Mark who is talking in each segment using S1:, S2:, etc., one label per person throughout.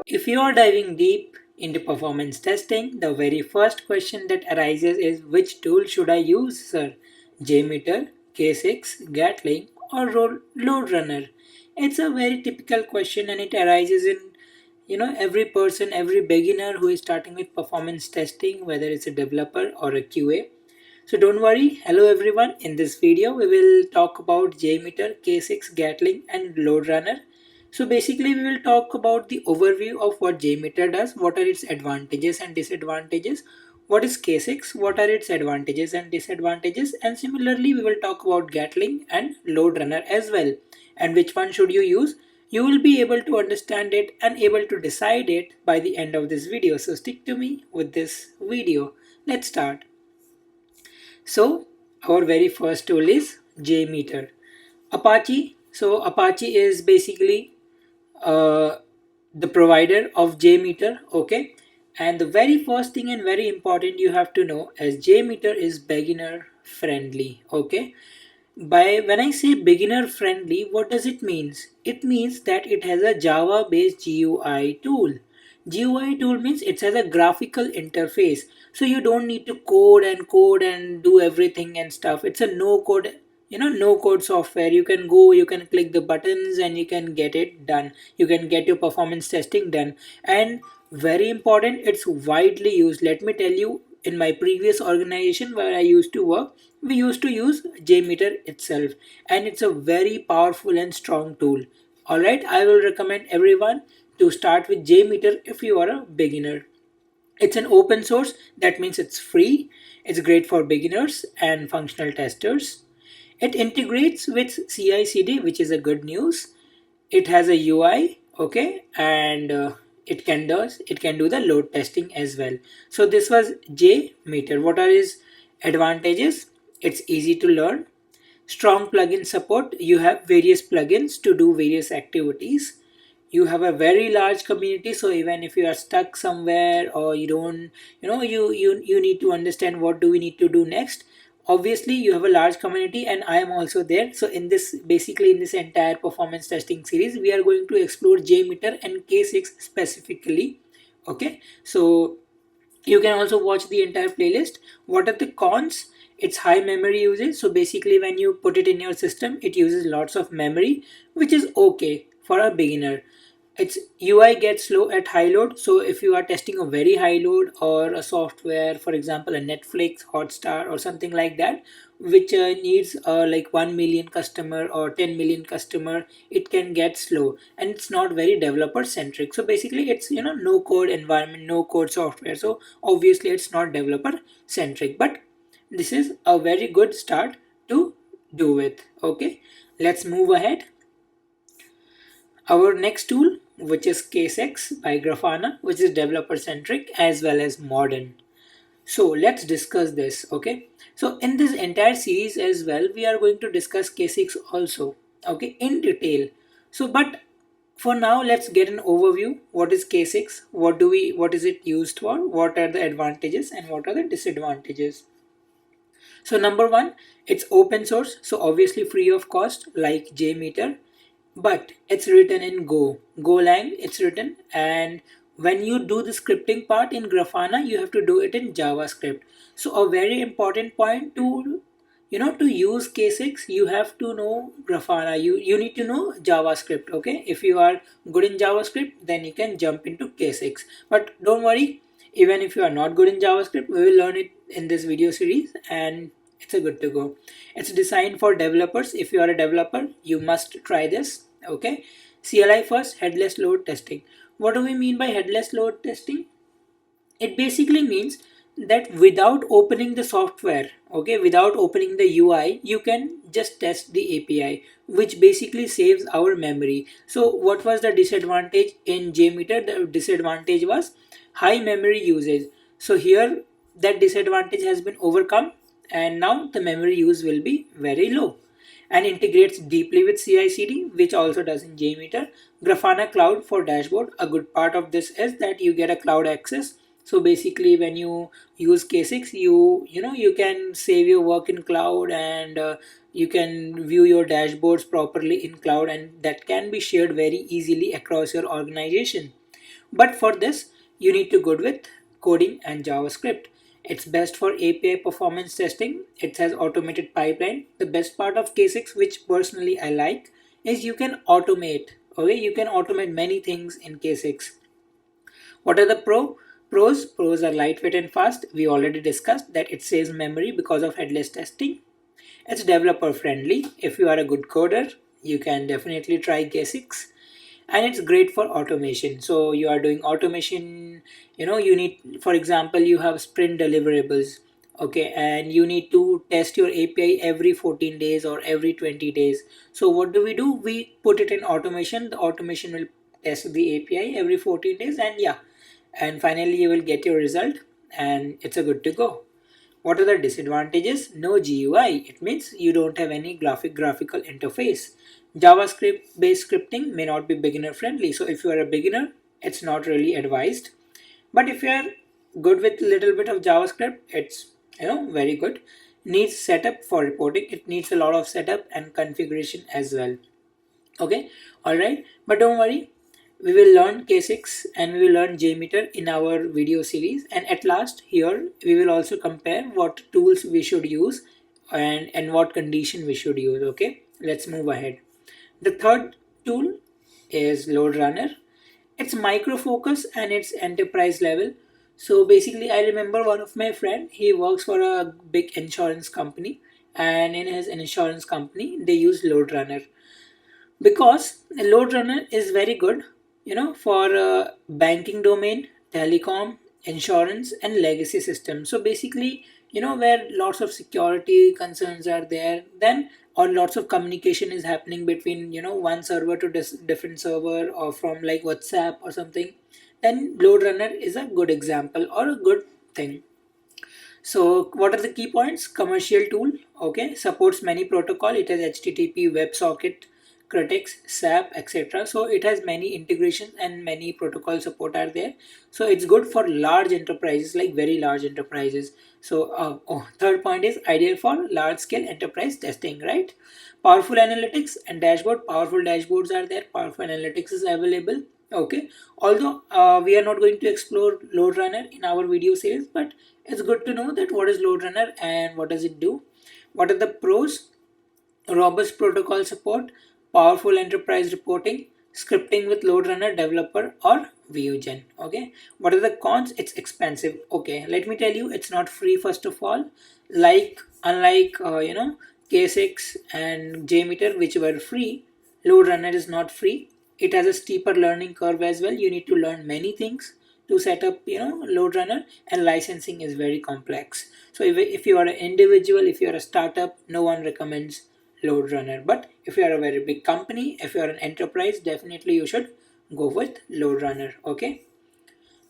S1: If you are diving deep into performance testing, the very first question that arises is which tool should I use, sir? JMeter, Ksix, Gatling, or LoadRunner? It's a very typical question and it arises in every person, every beginner who is starting with performance testing, whether it's a developer or a QA. So don't worry. Hello everyone. In this video, we will talk about JMeter, K6, Gatling, and LoadRunner. So basically, we will talk about the overview of what JMeter does, what are its advantages and disadvantages, what is K6, what are its advantages and disadvantages, and similarly, we will talk about Gatling and LoadRunner as well. And which one should you use? You will be able to understand it and able to decide it by the end of this video. So stick to me with this video. Let's start. So our very first tool is JMeter. Apache. So Apache is basically uh, the provider of JMeter. Okay. And the very first thing and very important you have to know is JMeter is beginner friendly. Okay. By when I say beginner friendly, what does it means? It means that it has a Java based GUI tool. GUI tool means it has a graphical interface. So you don't need to code and do everything and stuff. It's a no code, no code software. You can go, you can click the buttons and you can get it done. You can get your performance testing done. And very important, it's widely used. Let me tell you, in my previous organization where I used to work, we used to use JMeter itself, and it's a very powerful and strong tool. Alright, I will recommend everyone to start with JMeter if you are a beginner. It's an open source, that means it's free, it's great for beginners and functional testers. It integrates with CI CD, which is a good news. It has a UI, okay, and it can do the load testing as well. So this was JMeter. What are its advantages? It's easy to learn, strong plugin support. You have various plugins to do various activities. You have a very large community, so even if you are stuck somewhere or you don't, you need to understand what do we need to do next. Obviously you have a large community and I am also there. So in this, basically in this entire performance testing series, we are going to explore JMeter and K6 specifically. Okay, so you can also watch the entire playlist. What are the cons? It's high memory usage. So basically when you put it in your system, it uses lots of memory, which is okay for a beginner. Its UI gets slow at high load. So if you are testing a very high load or a software, for example a Netflix, Hotstar or something like that, which needs like 1 million customer or 10 million customer, it can get slow and it's not very developer centric. So basically it's no code environment, no code software, so obviously it's not developer centric, but this is a very good start to do with. Okay, let's move ahead. Our next tool, which is Ksix by Grafana, which is developer centric as well as modern. So let's discuss this. Okay, so in this entire series as well, we are going to discuss Ksix also, okay, in detail. So but for now, let's get an overview. What is Ksix? What is it used for? What are the advantages and what are the disadvantages? So number one, it's open source, so obviously free of cost like JMeter, but it's written in Go. Golang it's written, and when you do the scripting part in Grafana, you have to do it in JavaScript. So a very important point to use K6, you have to know Grafana. You need to know JavaScript. Okay, if you are good in JavaScript, then you can jump into K6. But don't worry, even if you are not good in JavaScript, we will learn it in this video series and it's a good to go. It's designed for developers. If you are a developer, you must try this. Okay, CLI first, headless load testing. What do we mean by headless load testing? It basically means that without opening the software, okay, without opening the UI, you can just test the API, which basically saves our memory. So what was the disadvantage in JMeter? The disadvantage was high memory usage. So here that disadvantage has been overcome and now the memory use will be very low, and integrates deeply with CI/CD, which also does in JMeter. Grafana Cloud for dashboard. A good part of this is that you get a cloud access. So basically, when you use K6, you can save your work in cloud and you can view your dashboards properly in cloud, and that can be shared very easily across your organization. But for this, you need to go with coding and JavaScript. It's best for API performance testing. It has automated pipeline. The best part of K6, which personally I like, is you can automate. Okay, you can automate many things in K6. What are the pros? Pros are lightweight and fast. We already discussed that it saves memory because of headless testing. It's developer friendly. If you are a good coder, you can definitely try Ksix. And it's great for automation. So you are doing automation, you need, for example, you have sprint deliverables, okay, and you need to test your API every 14 days or every 20 days. So what do? We put it in automation. The automation will test the API every 14 days, and yeah, and finally you will get your result, and it's a good to go. What are the disadvantages? No GUI. It means you don't have any graphical interface. JavaScript based scripting may not be beginner friendly. So if you are a beginner, it's not really advised. But if you are good with a little bit of JavaScript, it's very good. Needs setup for reporting. It needs a lot of setup and configuration as well. Okay, all right, but don't worry, we will learn K6 and we will learn JMeter in our video series, and at last here we will also compare what tools we should use and what condition we should use. Okay, let's move ahead. The third tool is LoadRunner. It's micro focus and it's enterprise level. So basically, I remember one of my friend, he works for a big insurance company, and in his insurance company they use LoadRunner because LoadRunner is very good, for banking domain, telecom, insurance, and legacy systems. So basically, where lots of security concerns are there, then or lots of communication is happening between one server to different server or from like WhatsApp or something, then LoadRunner is a good example or a good thing. So what are the key points? Commercial tool, okay, supports many protocol. It has HTTP, WebSocket, Critex, SAP, etc. So it has many integrations and many protocol support are there. So it's good for large enterprises, like very large enterprises. So third point is ideal for large scale enterprise testing, right? Powerful analytics and dashboard. Powerful dashboards are there. Powerful analytics is available. Okay. Although we are not going to explore LoadRunner in our video series, but it's good to know that what is LoadRunner and what does it do. What are the pros? Robust protocol support, powerful enterprise reporting, scripting with LoadRunner developer or Vuegen. Okay, what are the cons? It's expensive. Okay, let me tell you, it's not free first of all. Like unlike K6 and JMeter, which were free, LoadRunner is not free. It has a steeper learning curve as well. You need to learn many things to set up LoadRunner, and licensing is very complex. So if you are an individual, if you are a startup, no one recommends LoadRunner. But if you are a very big company, if you are an enterprise, definitely you should go with LoadRunner. Okay,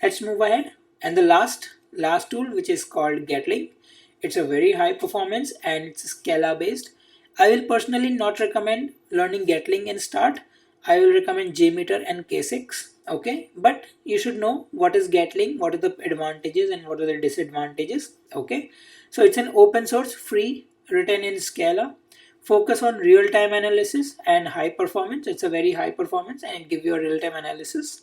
S1: let's move ahead. And the last tool, which is called Gatling. It's a very high performance and it's Scala based. I will personally not recommend learning Gatling and start. I will recommend JMeter and K6. Okay, but you should know what is Gatling, what are the advantages and what are the disadvantages. Okay, so it's an open source, free, written in Scala. Focus on real time analysis and high performance. It's a very high performance and it gives you a real time analysis.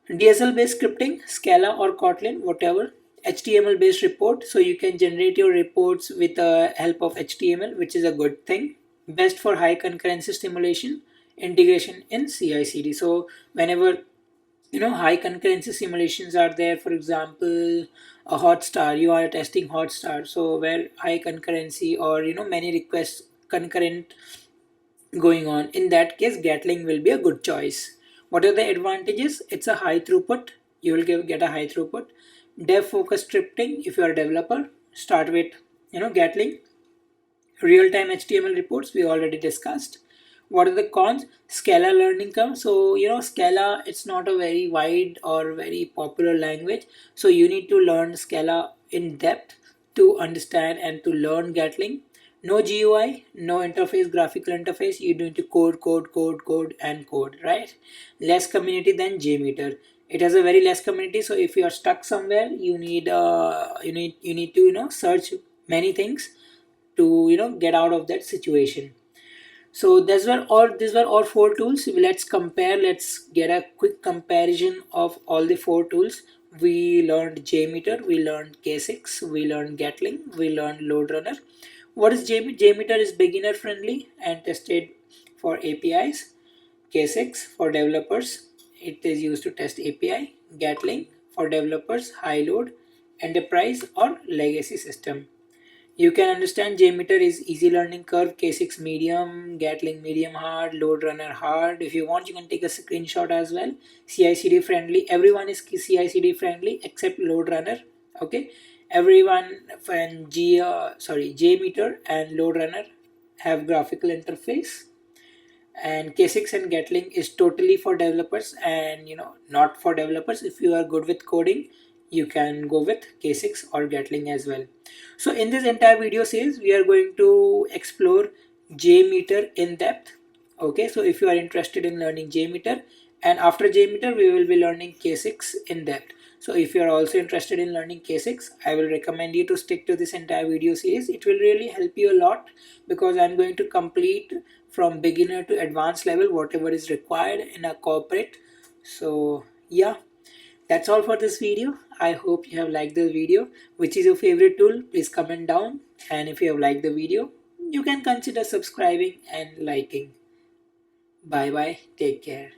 S1: DSL based scripting, Scala or Kotlin, whatever. HTML based report, so you can generate your reports with the help of HTML, which is a good thing. Best for high concurrency stimulation, integration in CI/CD. So whenever high concurrency simulations are there, for example a Hotstar, you are testing Hotstar, so where high concurrency or many requests concurrent going on, in that case Gatling will be a good choice. What are the advantages? It's a high throughput. You will get a high throughput. Dev focused scripting. If you are a developer, start with Gatling. Real time HTML reports we already discussed. What are the cons? Scala learning curve. So Scala, it's not a very wide or very popular language, so you need to learn Scala in depth to understand and to learn Gatling. No GUI, no interface, graphical interface. You need to code and code, right? Less community than JMeter. It has a very less community, so if you are stuck somewhere, you need to search many things to get out of that situation. So these were all four tools. Let's compare. Let's get a quick comparison of all the four tools. We learned JMeter, we learned K6, we learned Gatling, we learned LoadRunner. What is JMeter? JMeter is beginner friendly and tested for APIs. Ksix for developers, it is used to test API. Gatling for developers, high load, enterprise or legacy system. You can understand JMeter is easy learning curve, K6 medium, Gatling medium hard, LoadRunner hard. If you want, you can take a screenshot as well. CI/CD friendly. Everyone is CI/CD friendly except LoadRunner. Okay, everyone and JMeter and LoadRunner have graphical interface, and Ksix and Gatling is totally for developers and not for developers. If you are good with coding, you can go with Ksix or Gatling as well. So in this entire video series we are going to explore JMeter in depth. Okay, so if you are interested in learning JMeter, and after JMeter we will be learning Ksix in depth. So if you are also interested in learning Ksix, I will recommend you to stick to this entire video series. It will really help you a lot because I'm going to complete from beginner to advanced level whatever is required in a corporate. So yeah, that's all for this video. I hope you have liked the video. Which is your favorite tool? Please comment down. And if you have liked the video, you can consider subscribing and liking. Bye bye. Take care.